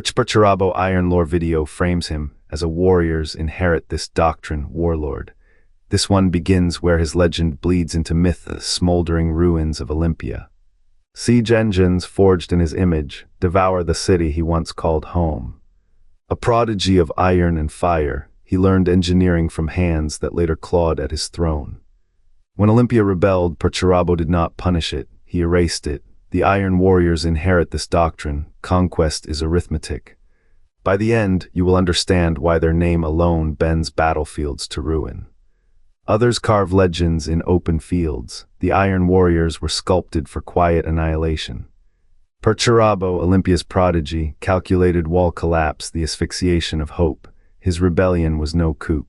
Perturabo Iron Lore video frames him as a warriors inherit this doctrine warlord. This one begins where his legend bleeds into myth, the smoldering ruins of Olympia. Siege engines forged in his image devour the city he once called home. A prodigy of iron and fire, he learned engineering from hands that later clawed at his throne. When Olympia rebelled, Perturabo did not punish it, he erased it. The Iron Warriors inherit this doctrine: conquest is arithmetic. By the end, you will understand why their name alone bends battlefields to ruin. Others carve legends in open fields. The Iron Warriors were sculpted for quiet annihilation. Perturabo, Olympia's prodigy, calculated wall collapse, the asphyxiation of hope. His rebellion was no coup.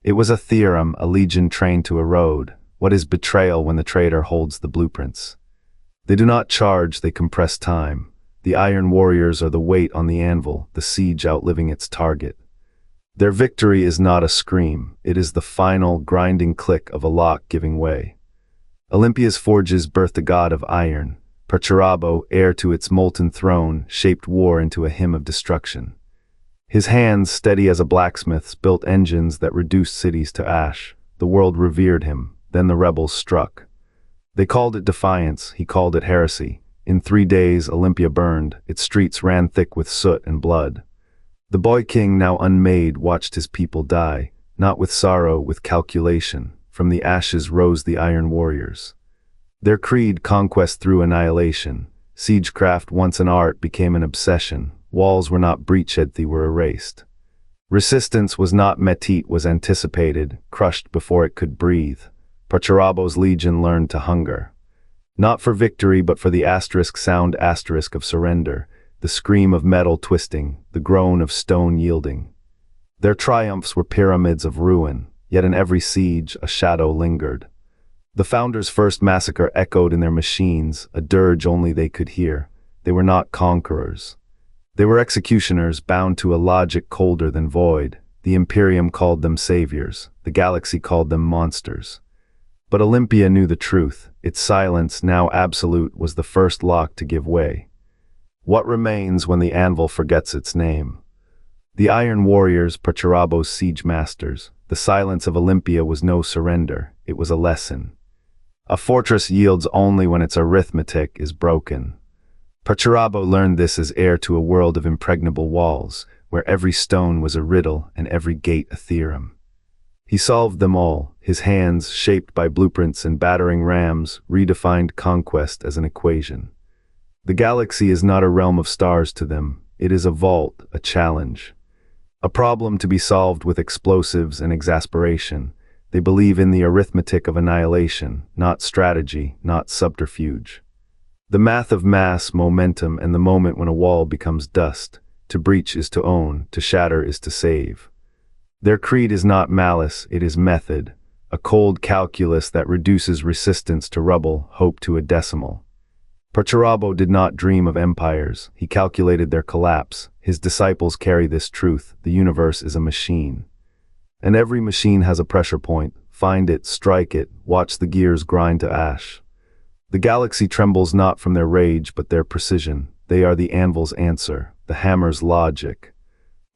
It was a theorem, a legion trained to erode. What is betrayal when the traitor holds the blueprints? They do not charge, they compress time. The Iron Warriors are the weight on the anvil, the siege outliving its target. Their victory is not a scream, it is the final, grinding click of a lock giving way. Olympia's forges birthed the god of iron. Perturabo, heir to its molten throne, shaped war into a hymn of destruction. His hands, steady as a blacksmith's, built engines that reduced cities to ash. The world revered him, then the rebels struck. They called it defiance, he called it heresy. In 3 days, Olympia burned, its streets ran thick with soot and blood. The boy king, now unmade, watched his people die, not with sorrow, with calculation. From the ashes rose the Iron Warriors. Their creed, conquest through annihilation. Siegecraft, once an art, became an obsession. Walls were not breached, they were erased. Resistance was not métis, was anticipated, crushed before it could breathe. Perturabo's legion learned to hunger. Not for victory, but for the asterisk sound asterisk of surrender, the scream of metal twisting, the groan of stone yielding. Their triumphs were pyramids of ruin, yet in every siege a shadow lingered. The founders' first massacre echoed in their machines, a dirge only they could hear. They were not conquerors. They were executioners, bound to a logic colder than void. The Imperium called them saviors, the galaxy called them monsters. But Olympia knew the truth. Its silence, now absolute, was the first lock to give way. What remains when the anvil forgets its name? The Iron Warriors, Perturabo's siege masters. The silence of Olympia was no surrender, it was a lesson. A fortress yields only when its arithmetic is broken. Perturabo learned this as heir to a world of impregnable walls, where every stone was a riddle and every gate a theorem. He solved them all, his hands, shaped by blueprints and battering rams, redefined conquest as an equation. The galaxy is not a realm of stars to them, it is a vault, a challenge. A problem to be solved with explosives and exasperation. They believe in the arithmetic of annihilation, not strategy, not subterfuge. The math of mass, momentum, and the moment when a wall becomes dust. To breach is to own, to shatter is to save. Their creed is not malice, it is method, a cold calculus that reduces resistance to rubble, hope to a decimal. Perturabo did not dream of empires, he calculated their collapse. His disciples carry this truth: the universe is a machine. And every machine has a pressure point. Find it, strike it, watch the gears grind to ash. The galaxy trembles not from their rage but their precision. They are the anvil's answer, the hammer's logic.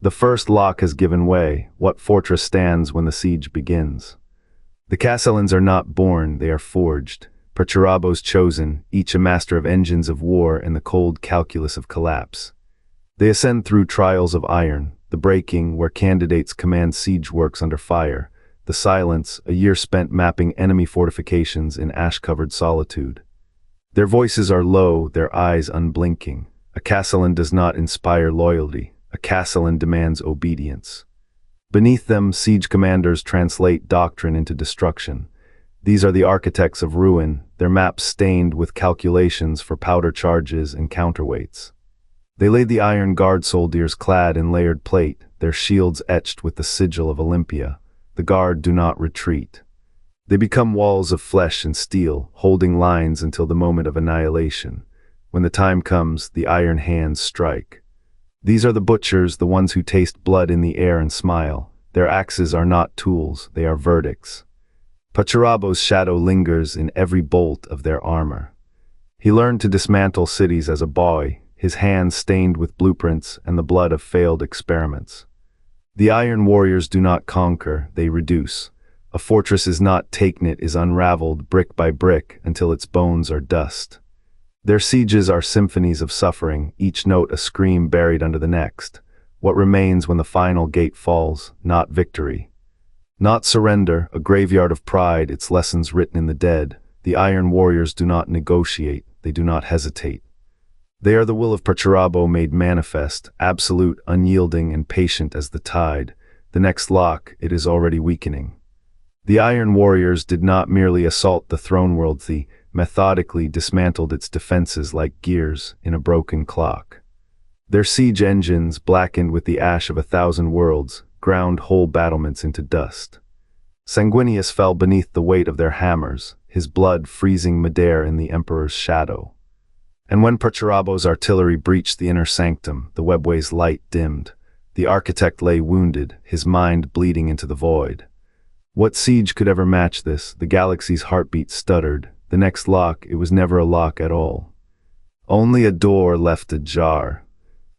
The first lock has given way. What fortress stands when the siege begins? The Castellans are not born, they are forged. Perturabo's chosen, each a master of engines of war and the cold calculus of collapse. They ascend through trials of iron, the breaking where candidates command siege works under fire, the silence, a year spent mapping enemy fortifications in ash-covered solitude. Their voices are low, their eyes unblinking. A Castellan does not inspire loyalty. A Castellan demands obedience. Beneath them, siege commanders translate doctrine into destruction. These are the architects of ruin, their maps stained with calculations for powder charges and counterweights. They lay the iron guard soldiers clad in layered plate, their shields etched with the sigil of Olympia. The guard do not retreat. They become walls of flesh and steel, holding lines until the moment of annihilation. When the time comes, the iron hands strike. These are the butchers, the ones who taste blood in the air and smile. Their axes are not tools, they are verdicts. Perturabo's shadow lingers in every bolt of their armor. He learned to dismantle cities as a boy. his hands stained with blueprints and the blood of failed experiments. The Iron Warriors do not conquer, they reduce. A fortress is not taken, it is unraveled brick by brick until its bones are dust. Their sieges are symphonies of suffering, each note a scream buried under the next. What remains when the final gate falls? Not victory. Not surrender, a graveyard of pride, its lessons written in the dead. The Iron Warriors do not negotiate, they do not hesitate. They are the will of Perturabo made manifest, absolute, unyielding, and patient as the tide. The next lock, it is already weakening. The Iron Warriors did not merely assault the throne world, they methodically dismantled its defenses like gears in a broken clock. Their siege engines, blackened with the ash of 1,000 worlds, ground whole battlements into dust. Sanguinius fell beneath the weight of their hammers, his blood freezing midair in the Emperor's shadow. And when Perturabo's artillery breached the inner sanctum, the webway's light dimmed. The architect lay wounded, his mind bleeding into the void. What siege could ever match this? The galaxy's heartbeat stuttered. The next lock, it was never a lock at all. Only a door left ajar.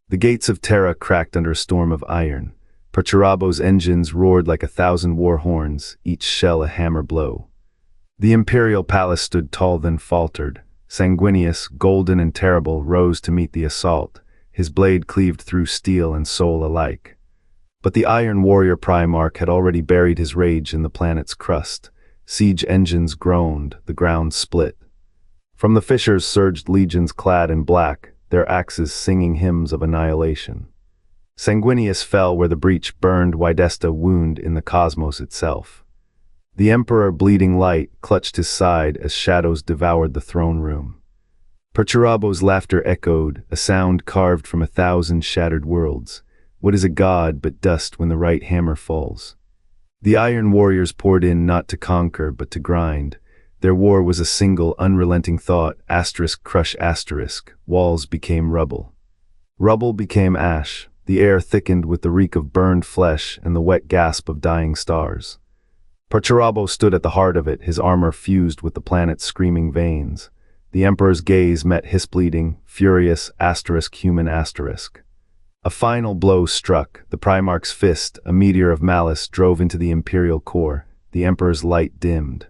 The gates of Terra cracked under a storm of iron. Perturabo's engines roared like 1,000 war horns, each shell a hammer blow. The imperial palace stood tall then faltered. Sanguinius, golden and terrible, rose to meet the assault. His blade cleaved through steel and soul alike. But the Iron Warrior Primarch had already buried his rage in the planet's crust. Siege engines groaned, the ground split. From the fissures surged legions clad in black, their axes singing hymns of annihilation. Sanguinius fell where the breach burned Widesta wound in the cosmos itself. The Emperor, bleeding light, clutched his side as shadows devoured the throne room. Perturabo's laughter echoed, a sound carved from 1,000 shattered worlds. What is a god but dust when the right hammer falls? The Iron Warriors poured in not to conquer but to grind. Their war was a single, unrelenting thought, crush asterisk, walls became rubble. Rubble became ash, the air thickened with the reek of burned flesh and the wet gasp of dying stars. Perturabo stood at the heart of it, his armor fused with the planet's screaming veins. The Emperor's gaze met his bleeding, furious, human asterisk. A final blow struck, the Primarch's fist, a meteor of malice, drove into the Imperial core. The Emperor's light dimmed.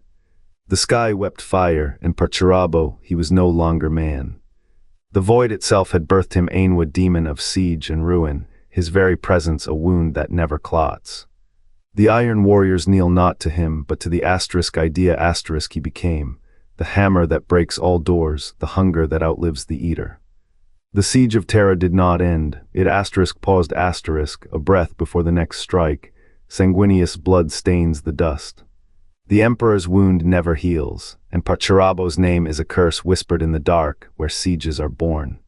The sky wept fire, and Perturabo, he was no longer man. The void itself had birthed him Ainwood, demon of siege and ruin, his very presence a wound that never clots. The Iron Warriors kneel not to him, but to the idea he became, the hammer that breaks all doors, the hunger that outlives the eater. The siege of Terra did not end, it paused a breath before the next strike. Sanguinius blood stains the dust. The Emperor's wound never heals, and Perturabo's name is a curse whispered in the dark, where sieges are born.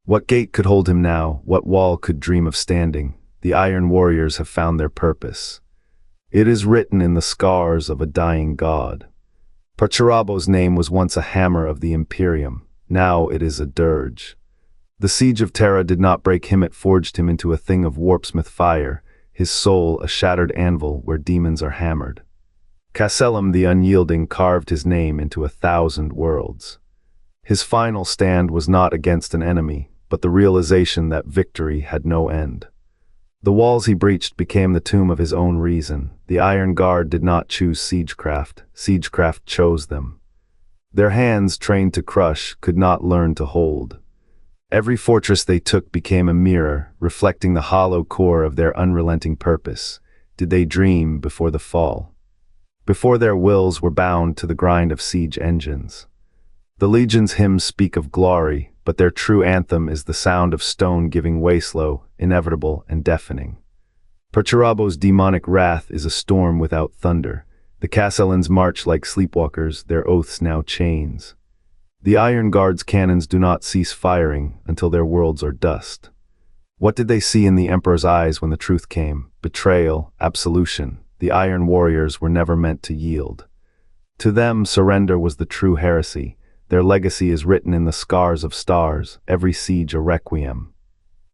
What gate could hold him now? What wall could dream of standing? The Iron Warriors have found their purpose. It is written in the scars of a dying god. Perturabo's name was once a hammer of the Imperium, now it is a dirge. The siege of Terra did not break him, it forged him into a thing of warpsmith fire, his soul a shattered anvil where demons are hammered. Castellum the Unyielding carved his name into 1,000 worlds. His final stand was not against an enemy, but the realization that victory had no end. The walls he breached became the tomb of his own reason. The Iron Guard did not choose siegecraft chose them. Their hands, trained to crush, could not learn to hold. Every fortress they took became a mirror, reflecting the hollow core of their unrelenting purpose. Did they dream before the fall? Before their wills were bound to the grind of siege engines. The Legion's hymns speak of glory, but their true anthem is the sound of stone giving way, slow, inevitable, and deafening. Perturabo's demonic wrath is a storm without thunder. The Castellans march like sleepwalkers, their oaths now chains. The Iron Guard's cannons do not cease firing until their worlds are dust. What did they see in the Emperor's eyes when the truth came? Betrayal, absolution. The Iron Warriors were never meant to yield. To them, surrender was the true heresy. Their legacy is written in the scars of stars, every siege a requiem.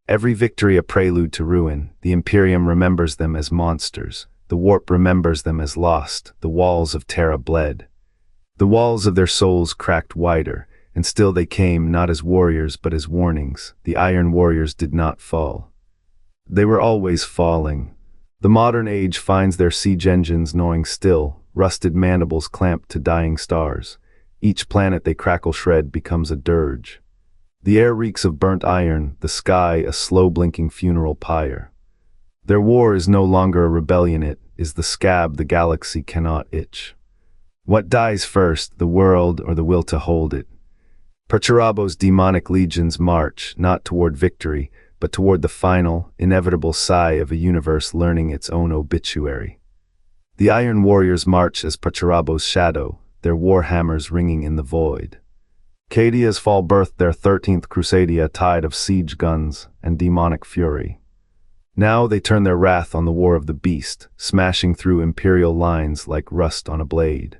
Every victory a prelude to ruin. The Imperium remembers them as monsters. The warp remembers them as lost. The walls of Terra bled. The walls of their souls cracked wider, and still they came not as warriors but as warnings. The Iron Warriors did not fall. They were always falling. The modern age finds their siege engines gnawing still, rusted mandibles clamped to dying stars. Each planet they crackle shred becomes a dirge. The air reeks of burnt iron, the sky a slow-blinking funeral pyre. Their war is no longer a rebellion, it is the scab the galaxy cannot itch. What dies first, the world or the will to hold it? Perturabo's demonic legions march, not toward victory, but toward the final, inevitable sigh of a universe learning its own obituary. The Iron Warriors march as Perturabo's shadow, their warhammers ringing in the void. Cadia's fall birthed their 13th Crusade, a tide of siege guns and demonic fury. Now they turn their wrath on the war of the beast, smashing through imperial lines like rust on a blade.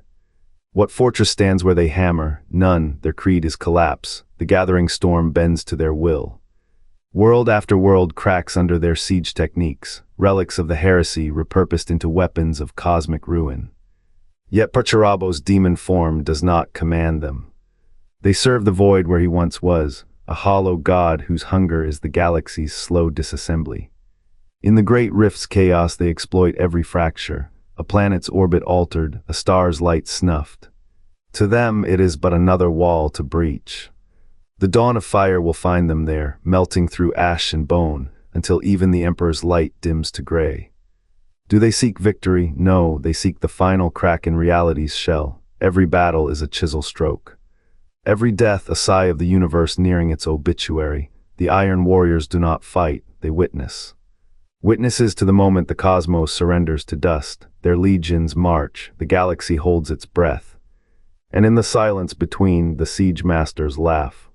What fortress stands where they hammer? None. Their creed is collapse. The gathering storm bends to their will. World after world cracks under their siege techniques, relics of the heresy repurposed into weapons of cosmic ruin. Yet Perturabo's demon form does not command them. They serve the void where he once was, a hollow god whose hunger is the galaxy's slow disassembly. In the great rift's chaos they exploit every fracture, a planet's orbit altered, a star's light snuffed. To them it is but another wall to breach. The dawn of fire will find them there, melting through ash and bone, until even the Emperor's light dims to gray. Do they seek victory? No, they seek the final crack in reality's shell. Every battle is a chisel stroke. Every death a sigh of the universe nearing its obituary. The Iron Warriors do not fight, they witness. Witnesses to the moment the cosmos surrenders to dust. Their legions march, the galaxy holds its breath. And in the silence between, the siege masters laugh.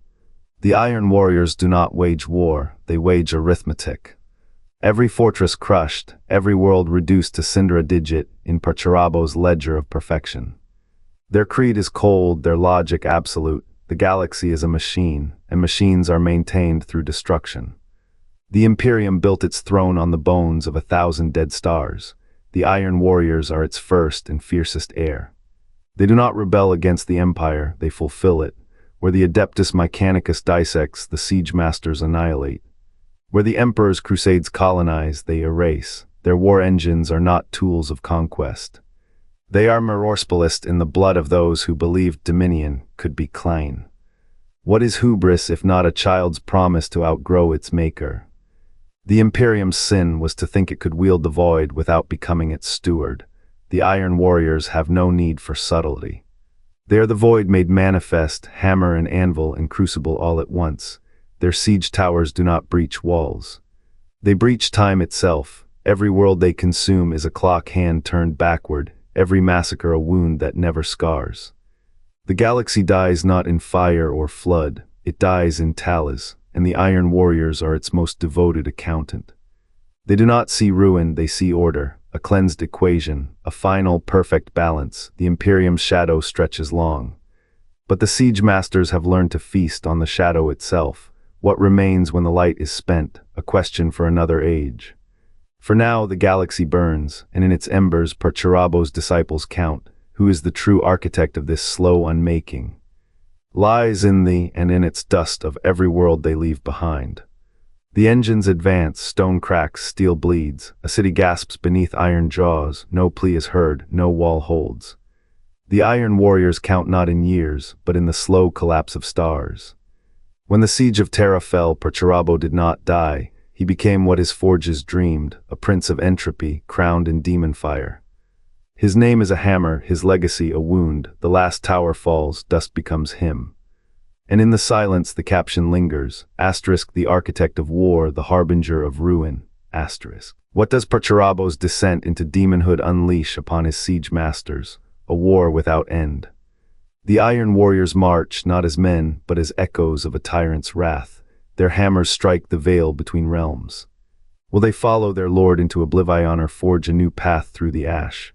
The Iron Warriors do not wage war, they wage arithmetic. Every fortress crushed, every world reduced to cinder a digit in Perturabo's ledger of perfection. Their creed is cold, their logic absolute. The galaxy is a machine, and machines are maintained through destruction. The Imperium built its throne on the bones of 1,000 dead stars. The Iron Warriors are its first and fiercest heir. They do not rebel against the Empire, they fulfill it. Where the Adeptus Mechanicus dissects, the siege masters annihilate. Where the Emperor's crusades colonize, they erase. Their war engines are not tools of conquest. They are Mirorspalist in the blood of those who believed dominion could be Klein. What is hubris if not a child's promise to outgrow its maker? The Imperium's sin was to think it could wield the void without becoming its steward. The Iron Warriors have no need for subtlety. They are the void made manifest, hammer and anvil and crucible all at once. Their siege towers do not breach walls. They breach time itself. Every world they consume is a clock hand turned backward, every massacre a wound that never scars. The galaxy dies not in fire or flood, it dies in talus, and the Iron Warriors are its most devoted accountant. They do not see ruin, they see order, a cleansed equation, a final, perfect balance. The Imperium's shadow stretches long. But the siege masters have learned to feast on the shadow itself. What remains when the light is spent, a question for another age. For now the galaxy burns, and in its embers Perturabo's disciples count, who is the true architect of this slow unmaking. Lies in the and in its dust of every world they leave behind. The engines advance, stone cracks, steel bleeds, a city gasps beneath iron jaws, no plea is heard, no wall holds. The Iron Warriors count not in years, but in the slow collapse of stars. When the siege of Terra fell, Perturabo did not die. He became what his forges dreamed, a prince of entropy, crowned in demon fire. His name is a hammer, his legacy a wound. The last tower falls, dust becomes him. And in the silence the caption lingers, asterisk the architect of war, the harbinger of ruin, asterisk. What does Perturabo's descent into demonhood unleash upon his siege masters? A war without end. The Iron Warriors march, not as men, but as echoes of a tyrant's wrath. Their hammers strike the veil between realms. Will they follow their lord into oblivion or forge a new path through the ash?